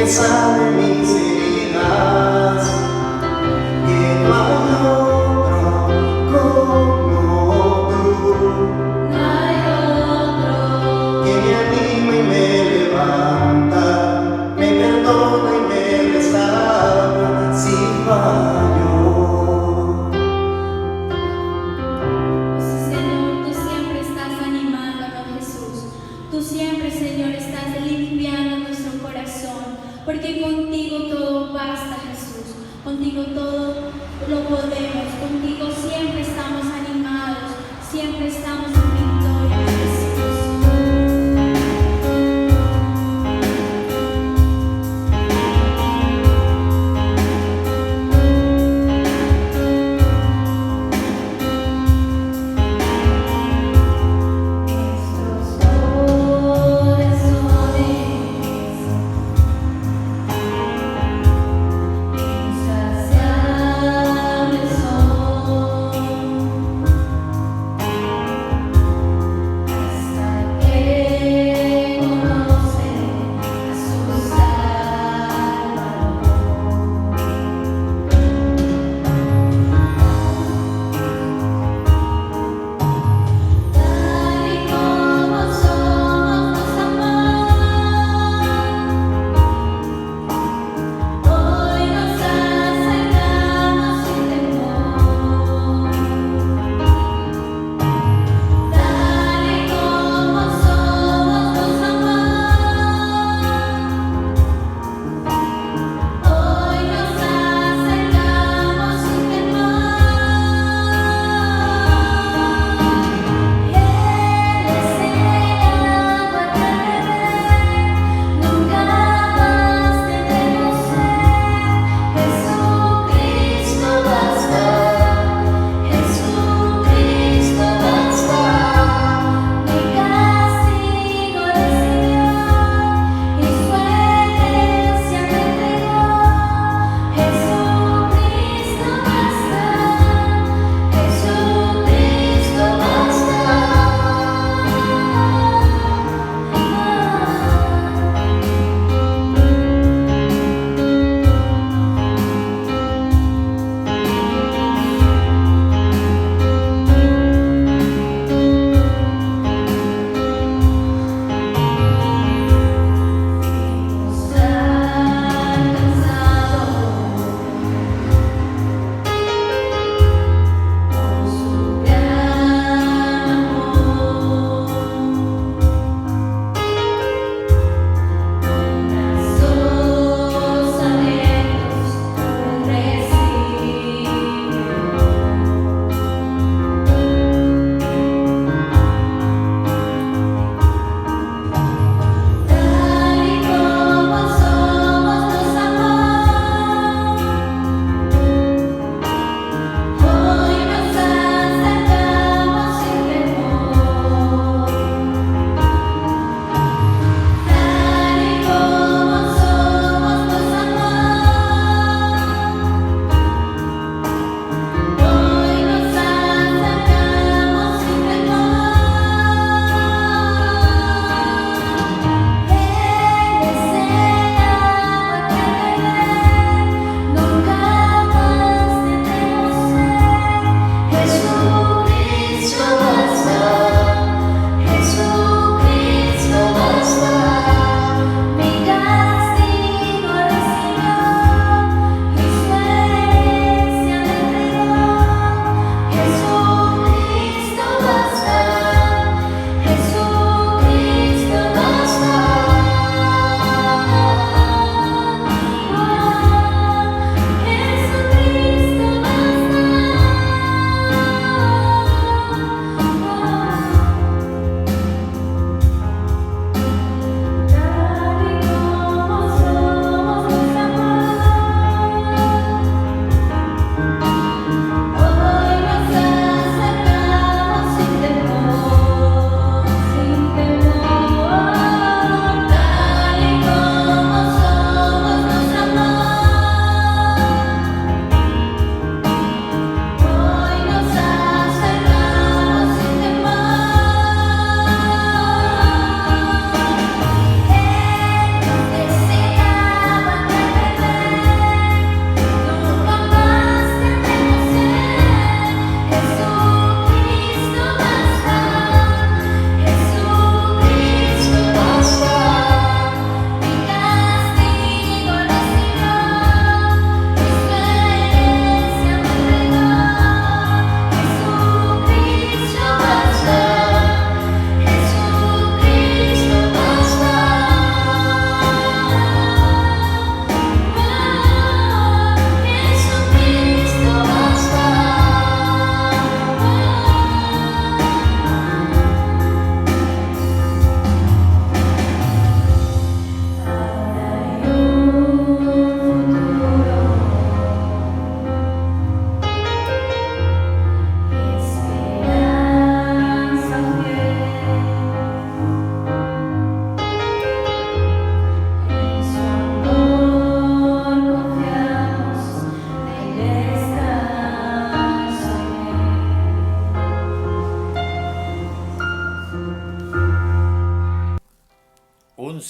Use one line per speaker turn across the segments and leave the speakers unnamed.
que sabe mis heridas, que no hay otro como tú.
No hay otro
Que me anima y me levanta, me perdona y me restaura sin fallo.
Sí, Señor, tú siempre estás animándonos, Jesús. Tú siempre, Señor, estás limpiando nuestro corazón, porque contigo todo basta, Jesús. Contigo todo lo podemos. Contigo siempre estamos animados, siempre estamos en victoria, Jesús. Insaciables son.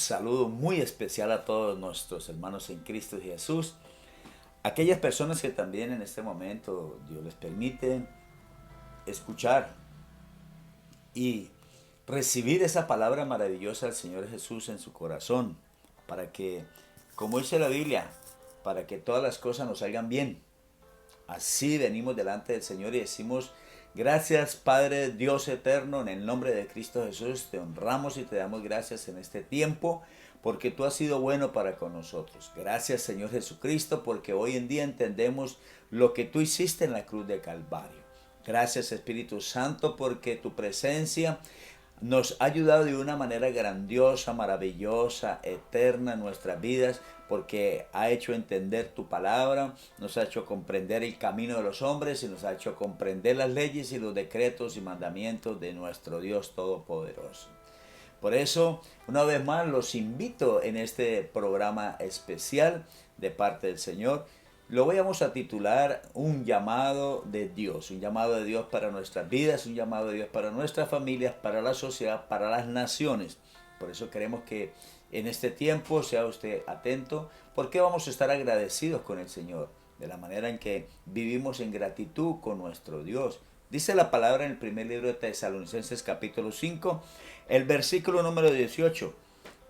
saludo muy especial a todos nuestros hermanos en Cristo Jesús. Aquellas personas que también en este momento Dios les permite escuchar y recibir esa palabra maravillosa del Señor Jesús en su corazón, para que, como dice la Biblia, para que todas las cosas nos salgan bien. Así venimos delante del Señor y decimos: gracias, Padre Dios eterno, en el nombre de Cristo Jesús, te honramos y te damos gracias en este tiempo, porque tú has sido bueno para con nosotros. Gracias, Señor Jesucristo, porque hoy en día entendemos lo que tú hiciste en la cruz de Calvario. Gracias, Espíritu Santo, porque tu presencia nos ha ayudado de una manera grandiosa, maravillosa, eterna en nuestras vidas, porque ha hecho entender tu palabra, nos ha hecho comprender el camino de los hombres y nos ha hecho comprender las leyes y los decretos y mandamientos de nuestro Dios Todopoderoso. Por eso, una vez más, los invito en este programa especial de parte del Señor. Lo vamos a titular Un llamado de Dios, un llamado de Dios para nuestras vidas, un llamado de Dios para nuestras familias, para la sociedad, para las naciones. Por eso queremos que en este tiempo sea usted atento, porque vamos a estar agradecidos con el Señor, de la manera en que vivimos en gratitud con nuestro Dios. Dice la palabra en el primer libro de Tesalonicenses capítulo 5, el versículo número 18,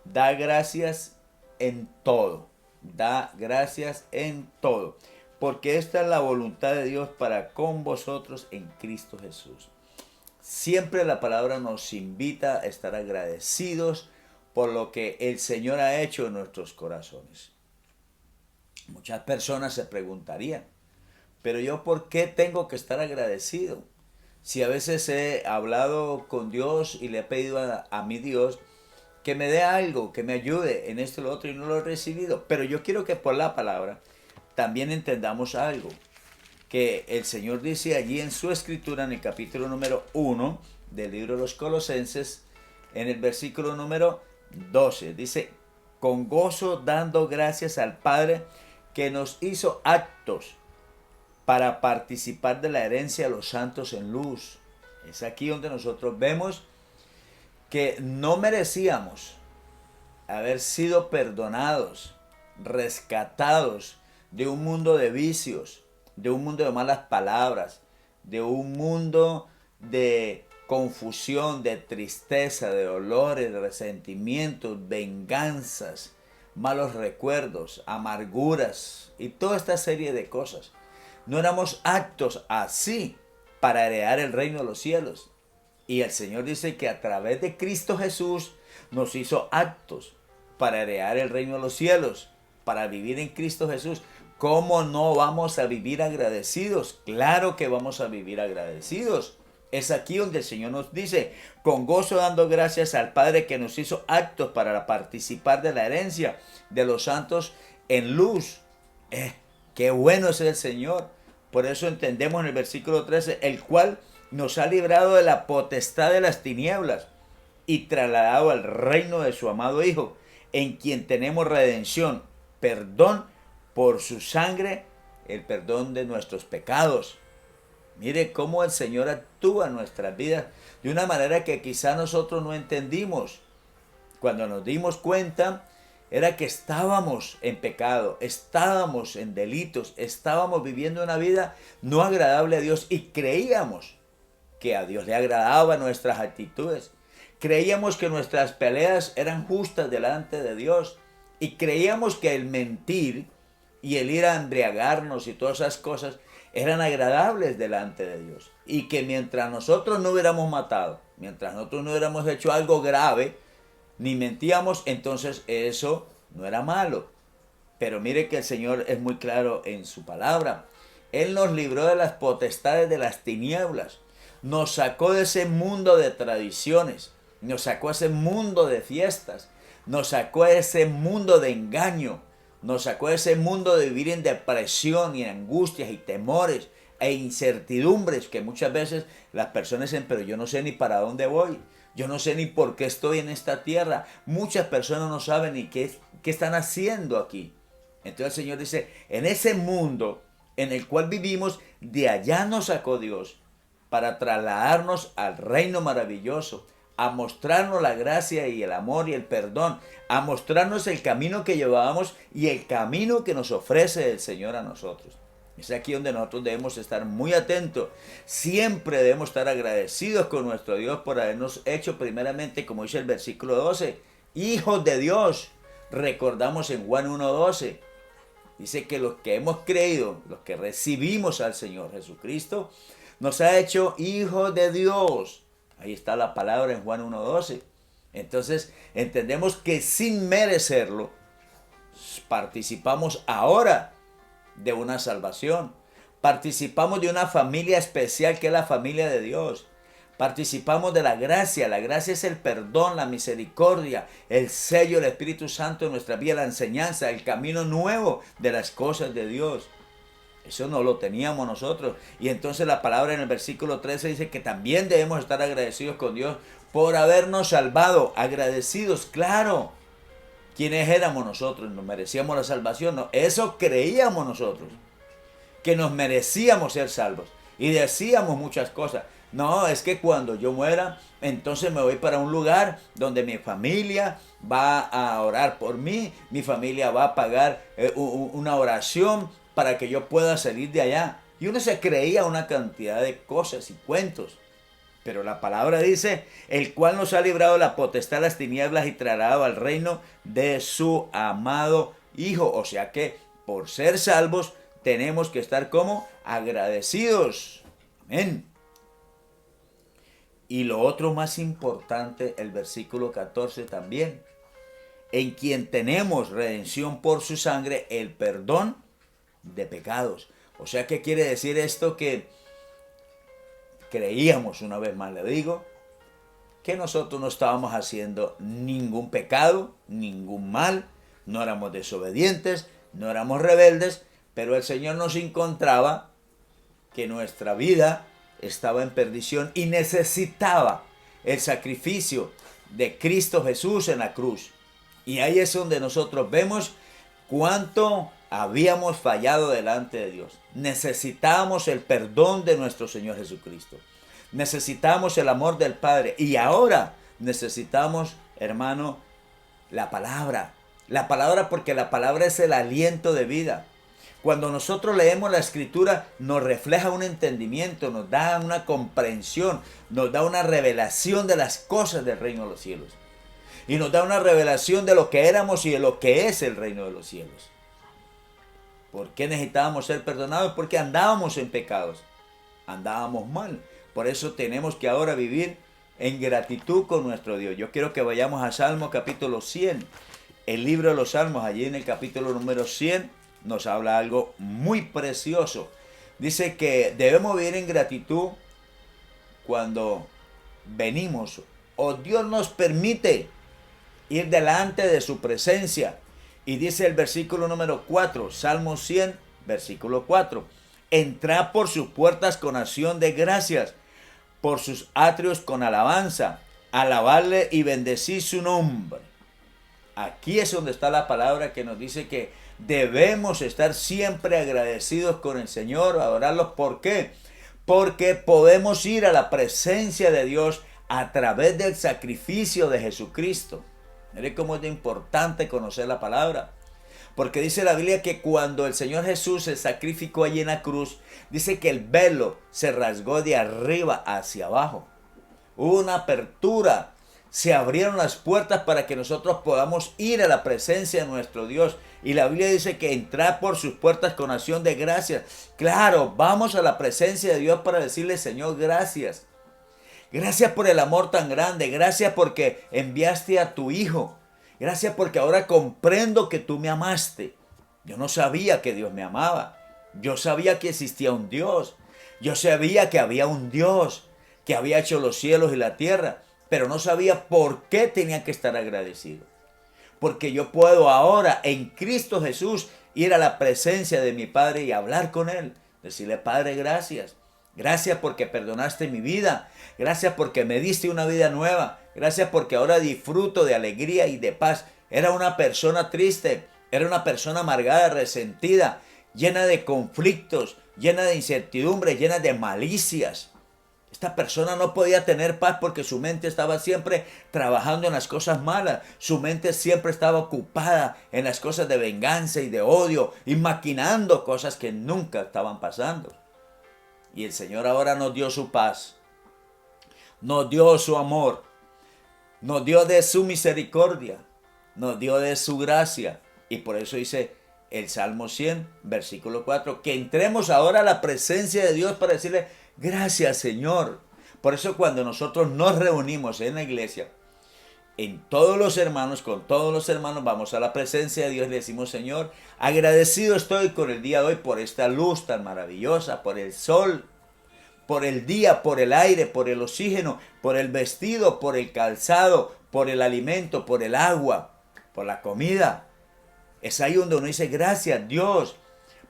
da gracias en todo. Da gracias en todo, porque esta es la voluntad de Dios para con vosotros en Cristo Jesús. Siempre la palabra nos invita a estar agradecidos por lo que el Señor ha hecho en nuestros corazones. Muchas personas se preguntarían: pero yo, ¿por qué tengo que estar agradecido? Si a veces he hablado con Dios y le he pedido a mi Dios que me dé algo, que me ayude en esto y lo otro, y no lo he recibido. Pero yo quiero que por la palabra también entendamos algo, que el Señor dice allí en su escritura, en el capítulo número 1 del libro de los Colosenses, en el versículo número 12, dice: con gozo dando gracias al Padre que nos hizo aptos para participar de la herencia de los santos en luz. Es aquí donde nosotros vemos que no merecíamos haber sido perdonados, rescatados de un mundo de vicios, de un mundo de malas palabras, de un mundo de confusión, de tristeza, de dolores, de resentimientos, venganzas, malos recuerdos, amarguras y toda esta serie de cosas. No éramos aptos así para heredar el reino de los cielos. Y el Señor dice que a través de Cristo Jesús nos hizo aptos para heredar el reino de los cielos, para vivir en Cristo Jesús. ¿Cómo no vamos a vivir agradecidos? Claro que vamos a vivir agradecidos. Es aquí donde el Señor nos dice: con gozo dando gracias al Padre que nos hizo aptos para participar de la herencia de los santos en luz. Qué bueno es el Señor. Por eso entendemos en el versículo 13, el cual nos ha librado de la potestad de las tinieblas y trasladado al reino de su amado Hijo, en quien tenemos redención, perdón por su sangre, el perdón de nuestros pecados. Mire cómo el Señor actúa en nuestras vidas de una manera que quizá nosotros no entendimos. Cuando nos dimos cuenta, era que estábamos en pecado, estábamos en delitos, estábamos viviendo una vida no agradable a Dios y creíamos que a Dios le agradaban nuestras actitudes. Creíamos que nuestras peleas eran justas delante de Dios y creíamos que el mentir y el ir a embriagarnos y todas esas cosas eran agradables delante de Dios. Y que mientras nosotros no hubiéramos matado, mientras nosotros no hubiéramos hecho algo grave, ni mentíamos, entonces eso no era malo. Pero mire que el Señor es muy claro en su palabra. Él nos libró de las potestades de las tinieblas. Nos sacó de ese mundo de tradiciones. Nos sacó de ese mundo de fiestas. Nos sacó de ese mundo de engaño. Nos sacó de ese mundo de vivir en depresión y en angustias y temores e incertidumbres que muchas veces las personas dicen: pero yo no sé ni para dónde voy. Yo no sé ni por qué estoy en esta tierra. Muchas personas no saben ni qué están haciendo aquí. Entonces el Señor dice: en ese mundo en el cual vivimos, de allá nos sacó Dios para trasladarnos al reino maravilloso, a mostrarnos la gracia y el amor y el perdón, a mostrarnos el camino que llevábamos y el camino que nos ofrece el Señor a nosotros. Es aquí donde nosotros debemos estar muy atentos. Siempre debemos estar agradecidos con nuestro Dios por habernos hecho primeramente, como dice el versículo 12, hijos de Dios. Recordamos en Juan 1:12. Dice que los que hemos creído, los que recibimos al Señor Jesucristo, nos ha hecho hijos de Dios. Ahí está la palabra en Juan 1:12. Entonces entendemos que sin merecerlo, participamos ahora de una salvación. Participamos de una familia especial que es la familia de Dios. Participamos de la gracia. La gracia es el perdón, la misericordia, el sello del Espíritu Santo en nuestra vida, la enseñanza, el camino nuevo de las cosas de Dios. Eso no lo teníamos nosotros. Y entonces la palabra en el versículo 13 dice que también debemos estar agradecidos con Dios por habernos salvado. Agradecidos, claro. ¿Quiénes éramos nosotros? ¿Nos merecíamos la salvación? No, eso creíamos nosotros, que nos merecíamos ser salvos. Y decíamos muchas cosas. No, es que cuando yo muera, entonces me voy para un lugar donde mi familia va a orar por mí, mi familia va a pagar una oración para que yo pueda salir de allá. Y uno se creía una cantidad de cosas y cuentos. Pero la palabra dice, el cual nos ha librado de la potestad de las tinieblas y trasladado al reino de su amado Hijo. O sea que por ser salvos tenemos que estar como agradecidos. Amén. Y lo otro más importante, el versículo 14 también. En quien tenemos redención por su sangre, el perdón de pecados. O sea, ¿qué quiere decir esto? Que creíamos, una vez más le digo, que nosotros no estábamos haciendo ningún pecado, ningún mal, no éramos desobedientes, no éramos rebeldes, pero el Señor nos encontraba que nuestra vida estaba en perdición y necesitaba el sacrificio de Cristo Jesús en la cruz. Y ahí es donde nosotros vemos cuánto habíamos fallado delante de Dios. Necesitábamos el perdón de nuestro Señor Jesucristo. Necesitamos el amor del Padre. Y ahora necesitamos, hermano, la palabra. La palabra, porque la palabra es el aliento de vida. Cuando nosotros leemos la Escritura, nos refleja un entendimiento, nos da una comprensión, nos da una revelación de las cosas del reino de los cielos. Y nos da una revelación de lo que éramos y de lo que es el reino de los cielos. ¿Por qué necesitábamos ser perdonados? Porque andábamos en pecados, andábamos mal. Por eso tenemos que ahora vivir en gratitud con nuestro Dios. Yo quiero que vayamos a Salmo capítulo 100. El libro de los Salmos, allí en el capítulo número 100, nos habla algo muy precioso. Dice que debemos vivir en gratitud cuando venimos o Dios nos permite ir delante de su presencia. Y dice el versículo número 4, Salmo 100, versículo 4. Entrad por sus puertas con acción de gracias, por sus atrios con alabanza. Alabarle y bendecir su nombre. Aquí es donde está la palabra que nos dice que debemos estar siempre agradecidos con el Señor, adorarlos. ¿Por qué? Porque podemos ir a la presencia de Dios a través del sacrificio de Jesucristo. Mire cómo es importante conocer la palabra. Porque dice la Biblia que cuando el Señor Jesús se sacrificó allí en la cruz, dice que el velo se rasgó de arriba hacia abajo. Hubo una apertura. Se abrieron las puertas para que nosotros podamos ir a la presencia de nuestro Dios. Y la Biblia dice que entrar por sus puertas con acción de gracias. Claro, vamos a la presencia de Dios para decirle, Señor, gracias. Gracias por el amor tan grande. Gracias porque enviaste a tu Hijo. Gracias porque ahora comprendo que tú me amaste. Yo no sabía que Dios me amaba. Yo sabía que existía un Dios. Yo sabía que había un Dios que había hecho los cielos y la tierra. Pero no sabía por qué tenía que estar agradecido. Porque yo puedo ahora en Cristo Jesús ir a la presencia de mi Padre y hablar con Él. Decirle, Padre, gracias. Gracias porque perdonaste mi vida. Gracias porque me diste una vida nueva. Gracias porque ahora disfruto de alegría y de paz. Era una persona triste. Era una persona amargada, resentida, llena de conflictos, llena de incertidumbre, llena de malicias. Esta persona no podía tener paz porque su mente estaba siempre trabajando en las cosas malas. Su mente siempre estaba ocupada en las cosas de venganza y de odio y maquinando cosas que nunca estaban pasando. Y el Señor ahora nos dio su paz, nos dio su amor, nos dio de su misericordia, nos dio de su gracia. Y por eso dice el Salmo 100, versículo 4, que entremos ahora a la presencia de Dios para decirle: gracias, Señor. Por eso cuando nosotros nos reunimos en la iglesia, en todos los hermanos, con todos los hermanos, vamos a la presencia de Dios y le decimos: Señor, agradecido estoy con el día de hoy por esta luz tan maravillosa, por el sol, por el día, por el aire, por el oxígeno, por el vestido, por el calzado, por el alimento, por el agua, por la comida. Es ahí donde uno dice: gracias, Dios,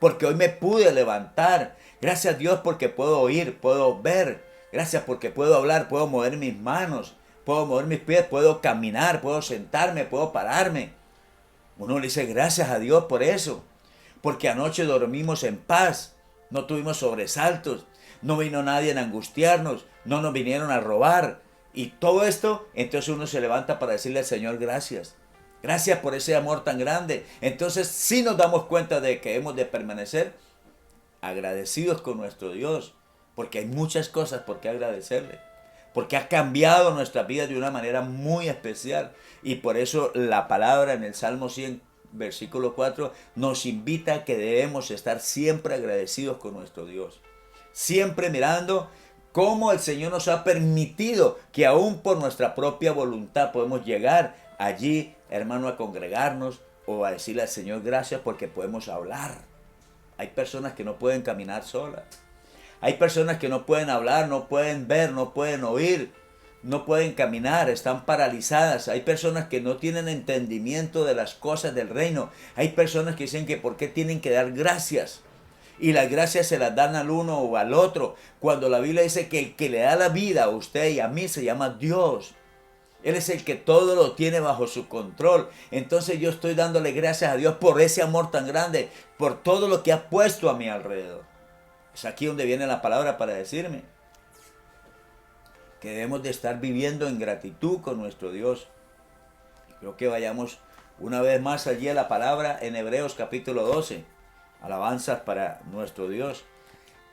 porque hoy me pude levantar. Gracias, Dios, porque puedo oír, puedo ver. Gracias porque puedo hablar, puedo mover mis manos, puedo mover mis pies, puedo caminar, puedo sentarme, puedo pararme. Uno le dice gracias a Dios por eso. Porque anoche dormimos en paz, no tuvimos sobresaltos, no vino nadie a angustiarnos, no nos vinieron a robar. Y todo esto, entonces uno se levanta para decirle al Señor gracias. Gracias por ese amor tan grande. Entonces sí nos damos cuenta de que hemos de permanecer agradecidos con nuestro Dios, porque hay muchas cosas por qué agradecerle, porque ha cambiado nuestra vida de una manera muy especial. Y por eso la palabra en el Salmo 100, versículo 4, nos invita a que debemos estar siempre agradecidos con nuestro Dios, siempre mirando cómo el Señor nos ha permitido que aún por nuestra propia voluntad podemos llegar allí, hermano, a congregarnos o a decirle al Señor gracias porque podemos hablar. Hay personas que no pueden caminar solas. Hay personas que no pueden hablar, no pueden ver, no pueden oír, no pueden caminar, están paralizadas. Hay personas que no tienen entendimiento de las cosas del reino. Hay personas que dicen que por qué tienen que dar gracias. Y las gracias se las dan al uno o al otro. Cuando la Biblia dice que el que le da la vida a usted y a mí se llama Dios. Él es el que todo lo tiene bajo su control. Entonces yo estoy dándole gracias a Dios por ese amor tan grande, por todo lo que ha puesto a mi alrededor. Es aquí donde viene la palabra para decirme que debemos de estar viviendo en gratitud con nuestro Dios. Creo que vayamos una vez más allí a la palabra en Hebreos capítulo 12. Alabanzas para nuestro Dios.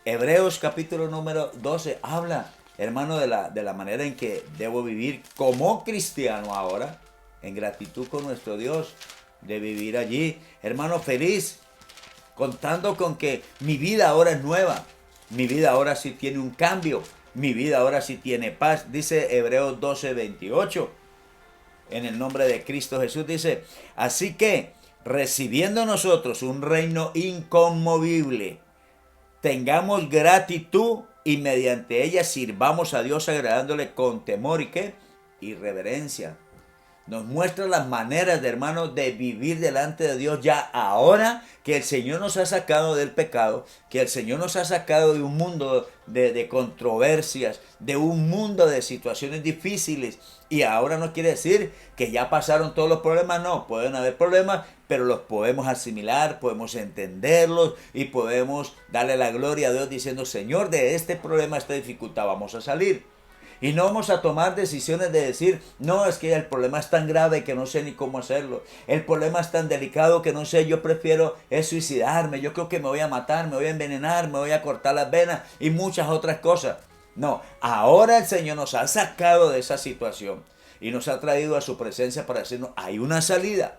Hebreos capítulo número 12 habla, hermano, de la manera en que debo vivir como cristiano ahora, en gratitud con nuestro Dios, de vivir allí, hermano, feliz, contando con que mi vida ahora es nueva, mi vida ahora sí tiene un cambio, mi vida ahora sí tiene paz. Dice Hebreos 12, 28, en el nombre de Cristo Jesús, dice: así que, recibiendo nosotros un reino inconmovible, tengamos gratitud y mediante ella sirvamos a Dios agradándole con temor y ¿qué? Y reverencia. Nos muestra las maneras, de hermano, de vivir delante de Dios ya ahora que el Señor nos ha sacado del pecado, que el Señor nos ha sacado de un mundo de controversias, de un mundo de situaciones difíciles. Y ahora no quiere decir que ya pasaron todos los problemas, no, pueden haber problemas, pero los podemos asimilar, podemos entenderlos y podemos darle la gloria a Dios diciendo: Señor, de este problema, esta dificultad vamos a salir. Y no vamos a tomar decisiones de decir: no, es que el problema es tan grave que no sé ni cómo hacerlo. El problema es tan delicado que no sé, yo prefiero suicidarme, yo creo que me voy a matar, me voy a envenenar, me voy a cortar las venas y muchas otras cosas. No, ahora el Señor nos ha sacado de esa situación y nos ha traído a su presencia para decirnos: hay una salida.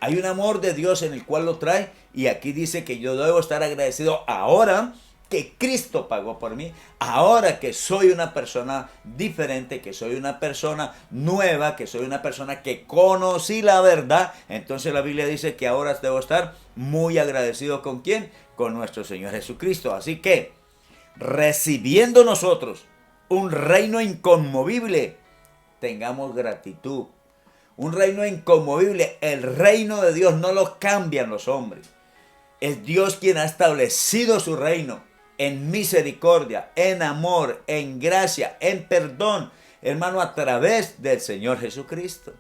Hay un amor de Dios en el cual lo trae, y aquí dice que yo debo estar agradecido ahora que Cristo pagó por mí, ahora que soy una persona diferente, que soy una persona nueva, que soy una persona que conocí la verdad. Entonces la Biblia dice que ahora debo estar muy agradecido. ¿Con quién? Con nuestro Señor Jesucristo. Así que, recibiendo nosotros un reino inconmovible, tengamos gratitud. Un reino inconmovible, el reino de Dios no lo cambian los hombres. Es Dios quien ha establecido su reino en misericordia, en amor, en gracia, en perdón, hermano, a través del Señor Jesucristo.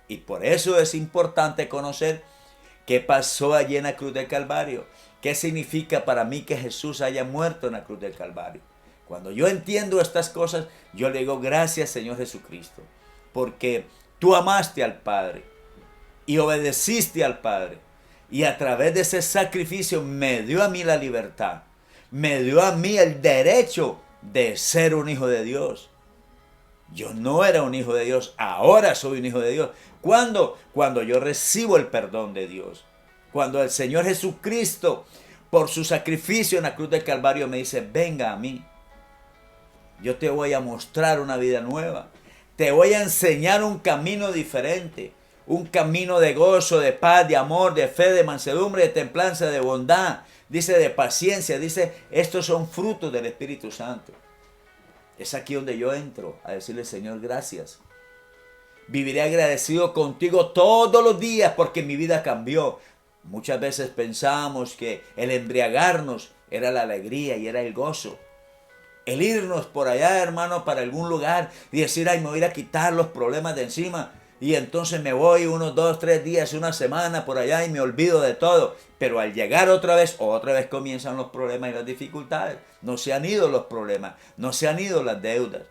Y por eso es importante conocer qué pasó allí en la cruz del Calvario. ¿Qué significa para mí que Jesús haya muerto en la cruz del Calvario? Cuando yo entiendo estas cosas, yo le digo gracias Señor Jesucristo, porque tú amaste al Padre y obedeciste al Padre. Y a través de ese sacrificio me dio a mí la libertad, me dio a mí el derecho de ser un hijo de Dios. Yo no era un hijo de Dios, ahora soy un hijo de Dios. ¿Cuándo? Cuando yo recibo el perdón de Dios. Cuando el Señor Jesucristo, por su sacrificio en la cruz del Calvario, me dice, venga a mí. Yo te voy a mostrar una vida nueva. Te voy a enseñar un camino diferente. Un camino de gozo, de paz, de amor, de fe, de mansedumbre, de templanza, de bondad. Dice de paciencia. Dice, estos son frutos del Espíritu Santo. Es aquí donde yo entro a decirle, Señor, gracias. Viviré agradecido contigo todos los días porque mi vida cambió. Muchas veces pensamos que el embriagarnos era la alegría y era el gozo. El irnos por allá, hermano, para algún lugar y decir, ay, me voy a ir a quitar los problemas de encima. Y entonces me voy unos 2, 3 días, una semana por allá y me olvido de todo. Pero al llegar otra vez comienzan los problemas y las dificultades. No se han ido los problemas, no se han ido las deudas.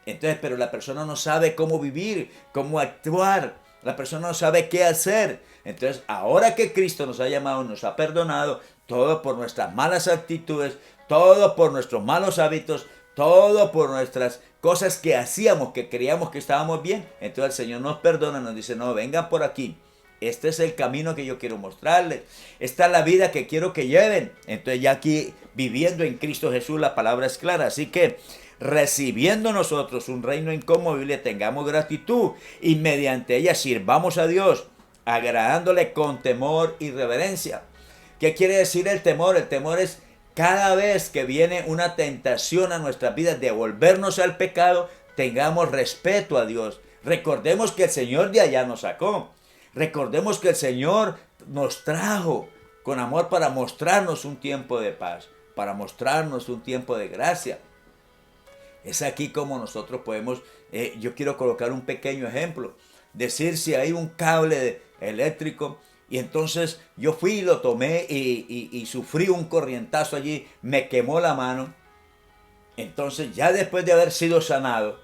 Entonces, pero la persona no sabe cómo vivir, cómo actuar. La persona no sabe qué hacer. Entonces, ahora que Cristo nos ha llamado, nos ha perdonado, todo por nuestras malas actitudes, todo por nuestros malos hábitos, todo por nuestras cosas que hacíamos, que creíamos que estábamos bien. Entonces el Señor nos perdona, nos dice, no, vengan por aquí. Este es el camino que yo quiero mostrarles. Esta es la vida que quiero que lleven. Entonces ya aquí, viviendo en Cristo Jesús, la palabra es clara. Así que, recibiendo nosotros un reino inconmovible, tengamos gratitud y mediante ella sirvamos a Dios, agradándole con temor y reverencia. ¿Qué quiere decir el temor? El temor es cada vez que viene una tentación a nuestras vidas de volvernos al pecado, tengamos respeto a Dios. Recordemos que el Señor de allá nos sacó. Recordemos que el Señor nos trajo con amor para mostrarnos un tiempo de paz, para mostrarnos un tiempo de gracia. Es aquí como nosotros podemos, yo quiero colocar un pequeño ejemplo, decir si hay un cable eléctrico y entonces yo fui y lo tomé y sufrí un corrientazo allí, me quemó la mano. Entonces ya después de haber sido sanado,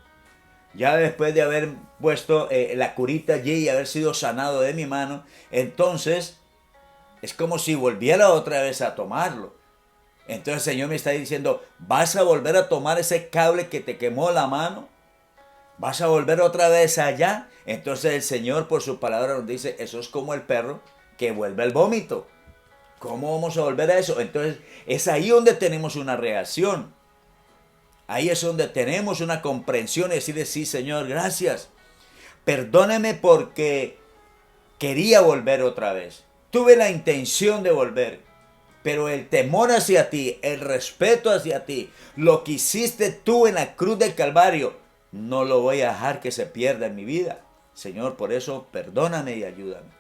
ya después de haber puesto la curita allí y haber sido sanado de mi mano, entonces es como si volviera otra vez a tomarlo. Entonces el Señor me está diciendo, ¿vas a volver a tomar ese cable que te quemó la mano? ¿Vas a volver otra vez allá? Entonces el Señor por su palabra nos dice, eso es como el perro que vuelve al vómito. ¿Cómo vamos a volver a eso? Entonces es ahí donde tenemos una reacción. Ahí es donde tenemos una comprensión y decirle, sí Señor, gracias. Perdóname porque quería volver otra vez. Tuve la intención de volver. Pero el temor hacia ti, el respeto hacia ti, lo que hiciste tú en la cruz del Calvario, no lo voy a dejar que se pierda en mi vida. Señor, por eso perdóname y ayúdame.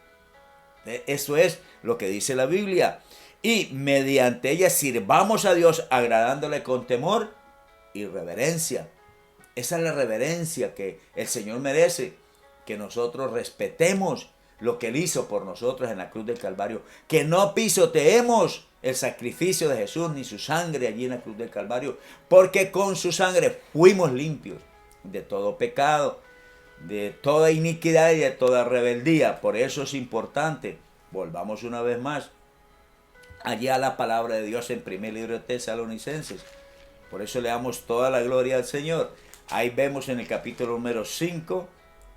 Eso es lo que dice la Biblia. Y mediante ella sirvamos a Dios agradándole con temor y reverencia. Esa es la reverencia que el Señor merece, que nosotros respetemos lo que Él hizo por nosotros en la cruz del Calvario, que no pisoteemos el sacrificio de Jesús ni su sangre allí en la cruz del Calvario, porque con su sangre fuimos limpios de todo pecado, de toda iniquidad y de toda rebeldía. Por eso es importante, volvamos una vez más allá a la palabra de Dios en primer libro de Tesalonicenses. Por eso le damos toda la gloria al Señor. Ahí vemos en el capítulo número 5,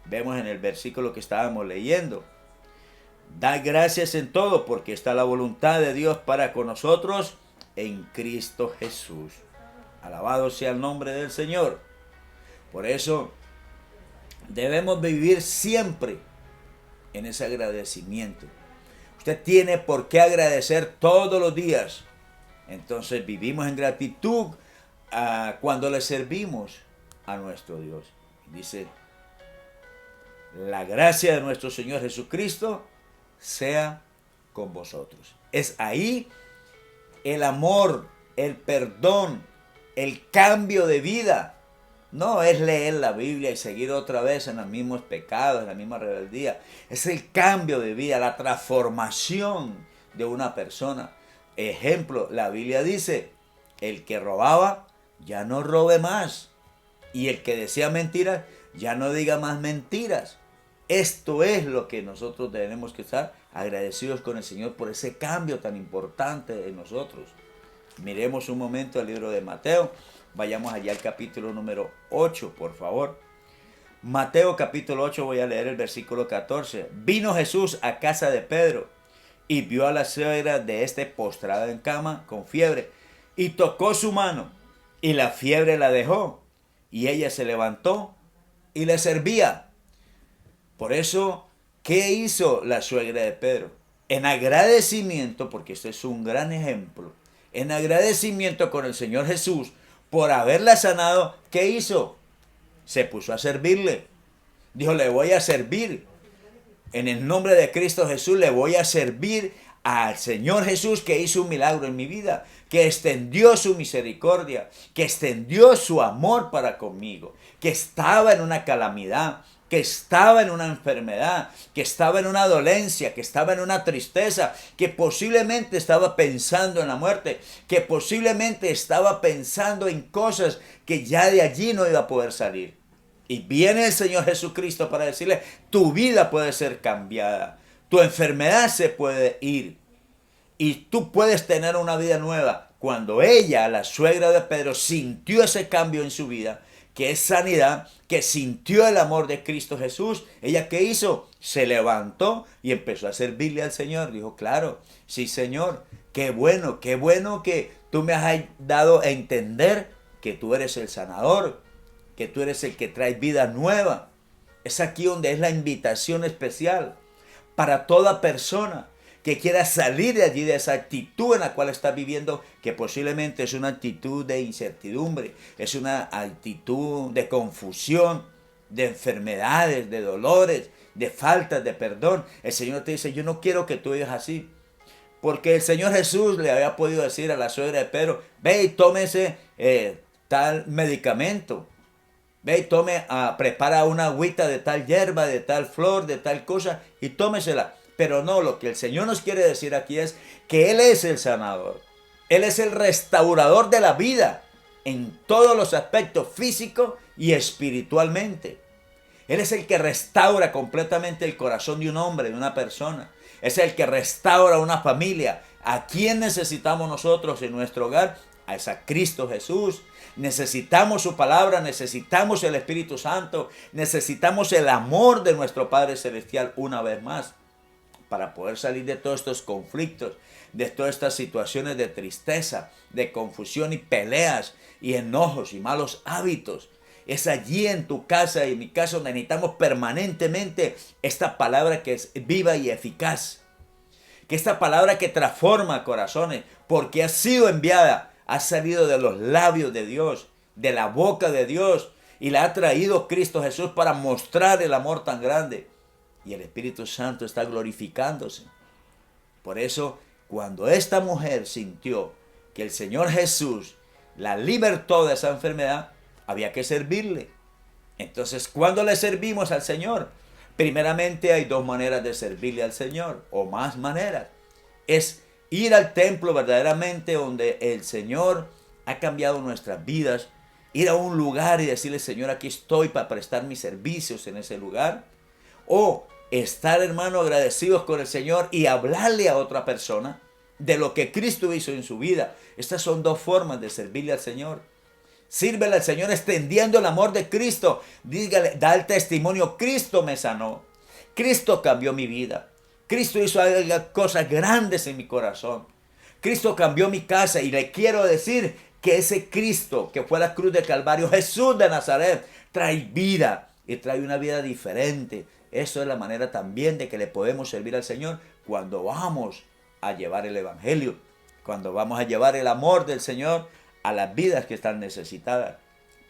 vemos en el versículo que estábamos leyendo. Da gracias en todo porque está la voluntad de Dios para con nosotros en Cristo Jesús. Alabado sea el nombre del Señor. Por eso debemos vivir siempre en ese agradecimiento. Usted tiene por qué agradecer todos los días. Entonces vivimos en gratitud cuando le servimos a nuestro Dios. Dice, la gracia de nuestro Señor Jesucristo sea con vosotros. Es ahí el amor, el perdón, el cambio de vida. No es leer la Biblia y seguir otra vez en los mismos pecados, en la misma rebeldía. Es el cambio de vida, la transformación de una persona. Ejemplo, la Biblia dice, el que robaba, ya no robe más. Y el que decía mentiras, ya no diga más mentiras. Esto es lo que nosotros tenemos que estar agradecidos con el Señor por ese cambio tan importante en nosotros. Miremos un momento el libro de Mateo. Vayamos allá al capítulo número 8, por favor. Mateo capítulo 8, voy a leer el versículo 14. Vino Jesús a casa de Pedro y vio a la suegra de este postrada en cama con fiebre y tocó su mano y la fiebre la dejó y ella se levantó y le servía. Por eso, ¿qué hizo la suegra de Pedro? En agradecimiento, porque esto es un gran ejemplo, en agradecimiento con el Señor Jesús por haberla sanado, ¿qué hizo? Se puso a servirle. Dijo, le voy a servir. En el nombre de Cristo Jesús le voy a servir al Señor Jesús que hizo un milagro en mi vida, que extendió su misericordia, que extendió su amor para conmigo, que estaba en una calamidad, que estaba en una enfermedad, que estaba en una dolencia, que estaba en una tristeza, que posiblemente estaba pensando en la muerte, que posiblemente estaba pensando en cosas que ya de allí no iba a poder salir. Y viene el Señor Jesucristo para decirle, tu vida puede ser cambiada, tu enfermedad se puede ir y tú puedes tener una vida nueva. Cuando ella, la suegra de Pedro, sintió ese cambio en su vida, que es sanidad, que sintió el amor de Cristo Jesús, ¿ella qué hizo? Se levantó y empezó a servirle al Señor. Dijo, claro, sí Señor, qué bueno que tú me has dado a entender que tú eres el sanador, que tú eres el que trae vida nueva. Es aquí donde es la invitación especial para toda persona que quiera salir de allí, de esa actitud en la cual está viviendo, que posiblemente es una actitud de incertidumbre, es una actitud de confusión, de enfermedades, de dolores, de faltas de perdón. El Señor te dice, yo no quiero que tú vivas así. Porque el Señor Jesús le había podido decir a la suegra de Pedro, ve y tómese tal medicamento. Ve y prepara una agüita de tal hierba, de tal flor, de tal cosa y tómesela. Pero no, lo que el Señor nos quiere decir aquí es que Él es el sanador. Él es el restaurador de la vida en todos los aspectos físico y espiritualmente. Él es el que restaura completamente el corazón de un hombre, de una persona. Es el que restaura una familia. ¿A quién necesitamos nosotros en nuestro hogar? A esa Cristo Jesús. Necesitamos su palabra, necesitamos el Espíritu Santo, necesitamos el amor de nuestro Padre Celestial una vez más para poder salir de todos estos conflictos, de todas estas situaciones de tristeza, de confusión y peleas y enojos y malos hábitos. Es allí en tu casa y en mi casa donde necesitamos permanentemente esta palabra que es viva y eficaz. Que esta palabra que transforma corazones, porque ha sido enviada, ha salido de los labios de Dios, de la boca de Dios, y la ha traído Cristo Jesús para mostrar el amor tan grande. Y el Espíritu Santo está glorificándose. Por eso, cuando esta mujer sintió que el Señor Jesús la libertó de esa enfermedad, había que servirle. Entonces, ¿cuándo le servimos al Señor? Primeramente hay dos maneras de servirle al Señor, o más maneras. Es ir al templo verdaderamente donde el Señor ha cambiado nuestras vidas. Ir a un lugar y decirle, Señor, aquí estoy para prestar mis servicios en ese lugar. O estar, hermano, agradecidos con el Señor y hablarle a otra persona de lo que Cristo hizo en su vida. Estas son dos formas de servirle al Señor. Sírvele al Señor extendiendo el amor de Cristo. Dígale, da el testimonio, Cristo me sanó. Cristo cambió mi vida. Cristo hizo cosas grandes en mi corazón. Cristo cambió mi casa y le quiero decir que ese Cristo que fue a la cruz de Calvario, Jesús de Nazaret, trae vida y trae una vida diferente. Eso es la manera también de que le podemos servir al Señor cuando vamos a llevar el Evangelio, cuando vamos a llevar el amor del Señor a las vidas que están necesitadas.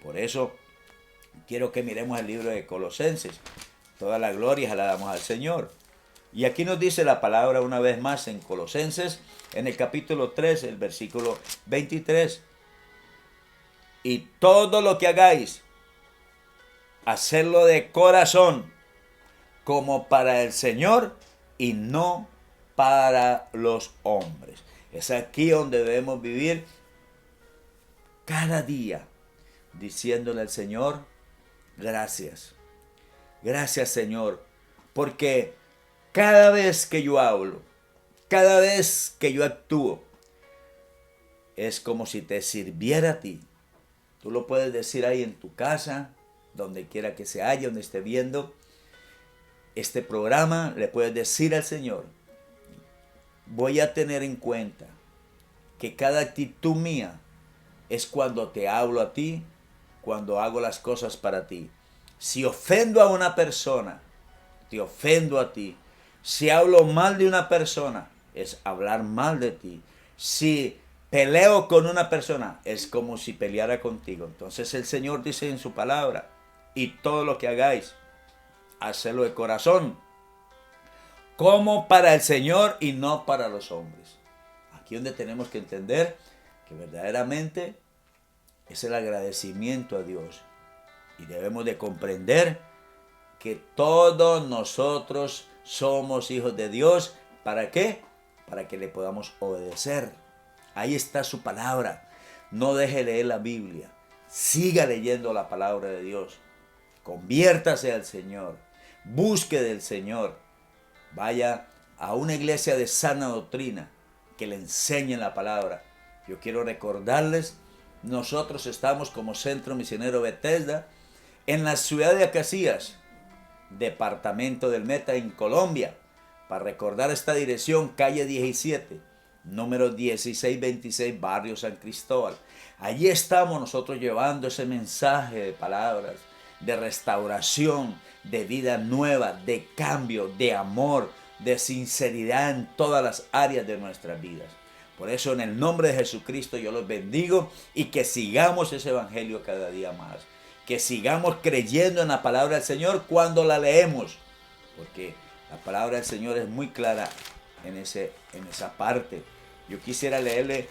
Por eso quiero que miremos el libro de Colosenses. Toda la gloria se la damos al Señor. Y aquí nos dice la palabra una vez más en Colosenses, en el capítulo 3, el versículo 23. Y todo lo que hagáis, hacerlo de corazón, como para el Señor y no para los hombres. Es aquí donde debemos vivir cada día diciéndole al Señor, gracias. Gracias, Señor, porque cada vez que yo hablo, cada vez que yo actúo, es como si te sirviera a ti. Tú lo puedes decir ahí en tu casa, donde quiera que se haya, donde esté viendo este programa, le puedes decir al Señor, voy a tener en cuenta que cada actitud mía es cuando te hablo a ti, cuando hago las cosas para ti. Si ofendo a una persona, te ofendo a ti. Si hablo mal de una persona, es hablar mal de ti. Si peleo con una persona, es como si peleara contigo. Entonces el Señor dice en su palabra, y todo lo que hagáis, hacedlo de corazón, como para el Señor y no para los hombres. Aquí donde tenemos que entender que verdaderamente es el agradecimiento a Dios. Y debemos de comprender que todos nosotros somos hijos de Dios. ¿Para qué? Para que le podamos obedecer. Ahí está su palabra. No deje de leer la Biblia. Siga leyendo la palabra de Dios. Conviértase al Señor. Busque del Señor. Vaya a una iglesia de sana doctrina que le enseñe la palabra. Yo quiero recordarles, nosotros estamos como Centro Misionero Bethesda en la ciudad de Acacías, departamento del Meta, en Colombia. Para recordar esta dirección, calle 17, número 1626, barrio San Cristóbal. Allí estamos nosotros llevando ese mensaje de palabras, de restauración, de vida nueva, de cambio, de amor, de sinceridad en todas las áreas de nuestras vidas. Por eso en el nombre de Jesucristo yo los bendigo y que sigamos ese evangelio cada día más. Que sigamos creyendo en la palabra del Señor cuando la leemos. Porque la palabra del Señor es muy clara en esa parte. Yo quisiera leerle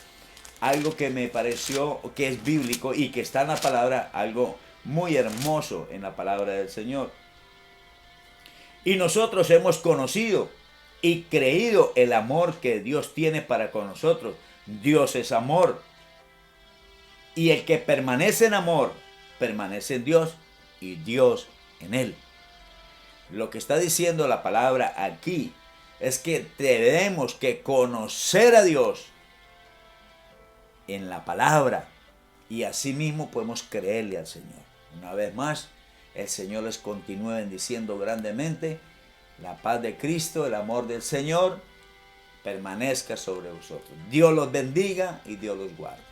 algo que me pareció que es bíblico y que está en la palabra, algo muy hermoso en la palabra del Señor. Y nosotros hemos conocido y creído el amor que Dios tiene para con nosotros. Dios es amor. Y el que permanece en amor, permanece en Dios y Dios en él. Lo que está diciendo la palabra aquí es que tenemos que conocer a Dios en la palabra y asimismo podemos creerle al Señor. Una vez más, el Señor les continúe bendiciendo grandemente. La paz de Cristo, el amor del Señor permanezca sobre vosotros. Dios los bendiga y Dios los guarde.